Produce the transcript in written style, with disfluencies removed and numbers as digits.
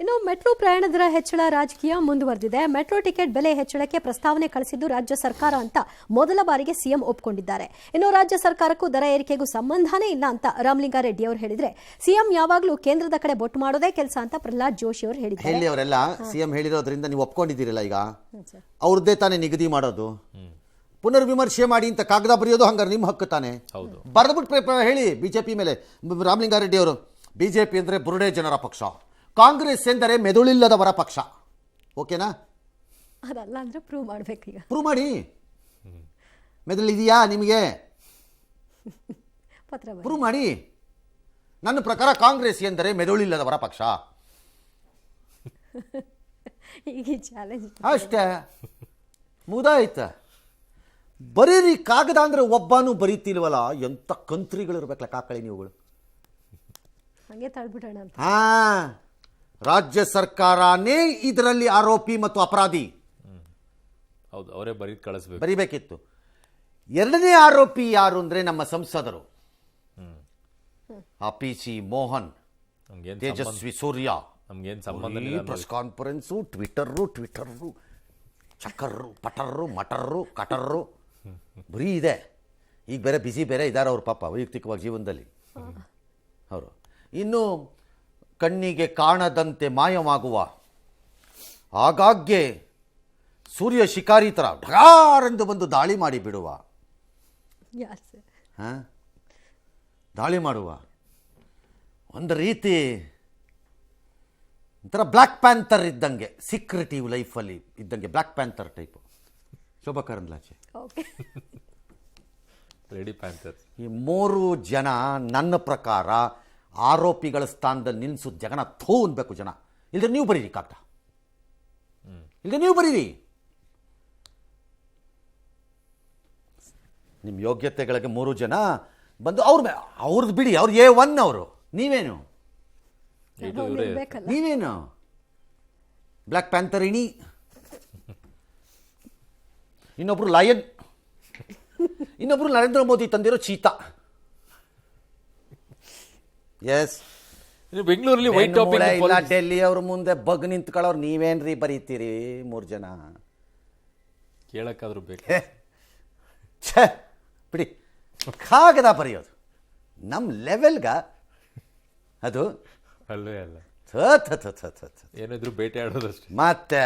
ಇನ್ನು ಮೆಟ್ರೋ ಪ್ರಯಾಣ ದರ ಹೆಚ್ಚಳ ರಾಜಕೀಯ ಮುಂದುವರೆದಿದೆ. ಮೆಟ್ರೋ ಟಿಕೆಟ್ ಬೆಲೆ ಹೆಚ್ಚಳಕ್ಕೆ ಪ್ರಸ್ತಾವನೆ ಕಳಿಸಿದ್ದು ರಾಜ್ಯ ಸರ್ಕಾರ ಅಂತ ಮೊದಲ ಬಾರಿಗೆ ಸಿಎಂ ಒಪ್ಪಿಕೊಂಡಿದ್ದಾರೆ. ಇನ್ನು ರಾಜ್ಯ ಸರ್ಕಾರಕ್ಕೂ ದರ ಏರಿಕೆಗೂ ಸಂಬಂಧನೇ ಇಲ್ಲ ಅಂತ ರಾಮಲಿಂಗಾರೆಡ್ಡಿ ಅವರು ಹೇಳಿದ್ರೆ, ಸಿಎಂ ಯಾವಾಗಲೂ ಕೇಂದ್ರದ ಕಡೆ ಬೊಟ್ಟು ಮಾಡೋದೇ ಕೆಲಸ ಅಂತ ಪ್ರಹ್ಲಾದ್ ಜೋಶಿ ಅವರು ಹೇಳಿದ್ದಾರೆ. ಅವರೆಲ್ಲ ಸಿಎಂ ಹೇಳಿರೋದ್ರಿಂದ ನೀವು ಒಪ್ಕೊಂಡಿದ್ದೀರಲ್ಲ, ಈಗ ಅವ್ರದ್ದೇ ತಾನೇ ನಿಗದಿ ಮಾಡೋದು, ಪುನರ್ವಿಮರ್ಶೆ ಮಾಡಿ ಅಂತ ಕಾಗದ ಬರೆಯೋದು, ಹಂಗಾರೆ ನಿಮ್ಮ ಹಕ್ಕು ತಾನೆ. ಬರೆದ್ಬಿಟ್ಟು ಹೇಳಿ ಬಿಜೆಪಿ ಮೇಲೆ. ರಾಮಲಿಂಗಾರೆಡ್ಡಿ ಅವರು, ಬಿಜೆಪಿ ಅಂದ್ರೆ ಬುರುಡೆ ಜನರ ಪಕ್ಷ, ಕಾಂಗ್ರೆಸ್ ಎಂದರೆ ಮೆದುಳಿಲ್ಲದವರ ಪಕ್ಷ. ಓಕೆನಾ? ಅದಲ್ಲ ಅಂದ್ರೆ ಪ್ರೂವ್ ಮಾಡ್ಬೇಕು. ಈಗ ಪ್ರೂವ್ ಮಾಡಿ. ಮೆದುಳಿದೆಯಾ ನಿಮಗೆ? ಪ್ರೂವ್ ಮಾಡಿ. ನನ್ನ ಪ್ರಕಾರ ಕಾಂಗ್ರೆಸ್ ಎಂದರೆ ಮೆದುಳಿಲ್ಲದವರ ಪಕ್ಷ. ಈಗ ಚಾಲೆಂಜ್ ಅಷ್ಟೇ, ಮುಗ್ದಾಯ್ತ. ಬರೀರಿ ಕಾಗದ ಅಂದ್ರೆ ಒಬ್ಬನೂ ಬರೀತಿಲ್ವಲ್ಲ, ಎಂತ ಕಂತ್ರಿಗಳಿರ್ಬೇಕಲ್ಲ ಕಾಕಳಿ ನೀವುಗಳು. ಹಂಗೆ ತಳ್ಬಿಡೋಣ ಅಂತ. ರಾಜ್ಯ ಸರ್ಕಾರನೇ ಇದರಲ್ಲಿ ಆರೋಪಿ ಮತ್ತು ಅಪರಾಧಿ. ಹೌದು, ಅವರೇ ಬರಿಬೇಕಿತ್ತು. ಎರಡನೇ ಆರೋಪಿ ಯಾರು ಅಂದ್ರೆ ನಮ್ಮ ಸಂಸದರು, PC. Mohan, Tejasvi Surya. Press conference, ಟ್ವಿಟರ್ರು ಚಕ್ಕರ್ರು, ಪಟರ್ರು, ಮಟರ್ರು, ಕಟರ್ರು ಬರೀ ಇದೆ. ಈಗ ಬೇರೆ ಬಿಸಿ ಬೇರೆ ಇದ್ದಾರೆ ಅವ್ರ ಪಾಪ ವೈಯಕ್ತಿಕವಾಗಿ ಜೀವನದಲ್ಲಿ ಅವರು. ಇನ್ನು ಕಣ್ಣಿಗೆ ಕಾಣದಂತೆ ಮಾಯವಾಗುವ, ಆಗಾಗ್ಗೆ ಸೂರ್ಯ ಶಿಕಾರಿ ಥರ ಢಗಾರೆಂದು ಬಂದು ದಾಳಿ ಮಾಡಿ ಬಿಡುವ, ದಾಳಿ ಮಾಡುವ, ಒಂದು ರೀತಿ ಒಂಥರ ಬ್ಲ್ಯಾಕ್ ಪ್ಯಾಂಥರ್ ಇದ್ದಂಗೆ, ಸೀಕ್ರೆಟಿವ್ ಲೈಫಲ್ಲಿ ಇದ್ದಂಗೆ black panther type Shobha Karandlaje. ಈ ಮೂರು ಜನ ನನ್ನ ಪ್ರಕಾರ ಆರೋಪಿಗಳ ಸ್ಥಾನದಲ್ಲಿ ನಿಲ್ಲಿಸೋದು ಜಗನ ಥೂ ಅನ್ಬೇಕು ಜನ. ಇಲ್ಲದೆ ನೀವು ಬರೀರಿ ಕಾಗ್ದ, ಇಲ್ಲದೆ ನೀವು ಬರೀರಿ. ನಿಮ್ಮ ಯೋಗ್ಯತೆಗಳಿಗೆ ಮೂರು ಜನ ಬಂದು ಅವ್ರದ್ದು ಬಿಡಿ, ಅವ್ರು A1 ಅವರು. ನೀವೇನು ಬ್ಲ್ಯಾಕ್ ಪ್ಯಾಂಥರ್ ಇಣಿ, ಇನ್ನೊಬ್ರು ಲಯನ್, ಇನ್ನೊಬ್ರು ನರೇಂದ್ರ ಮೋದಿ ತಂದಿರೋ ಚೀತಾ. ಎಸ್, ಬೆಂಗಳೂರಲ್ಲಿ ವೈಟ್ ಟಾಪಿಂಗ್ ಇಲ್ಲ, ಡೆಲ್ಲಿ ಅವ್ರ ಮುಂದೆ ಬಗ್ ನಿಂತ್ಕೊಳ್ಳೋರು ನೀವೇನ್ರಿ ಬರೀತೀರಿ? ಮೂರು ಜನ ಕೇಳಕ್ಕಾದ್ರೂ ಬೇಕು. ಛೇ ಬಿಡಿ, ಕಾಗದ ಬರೆಯೋದು ನಮ್ಮ ಲೆವೆಲ್ಗ ಅದು ಅಲ್ಲೇ ಅಲ್ಲ, ಏನಿದ್ರು ಬೇಟೆ ಆಡೋದಷ್ಟೇ. ಮತ್ತೆ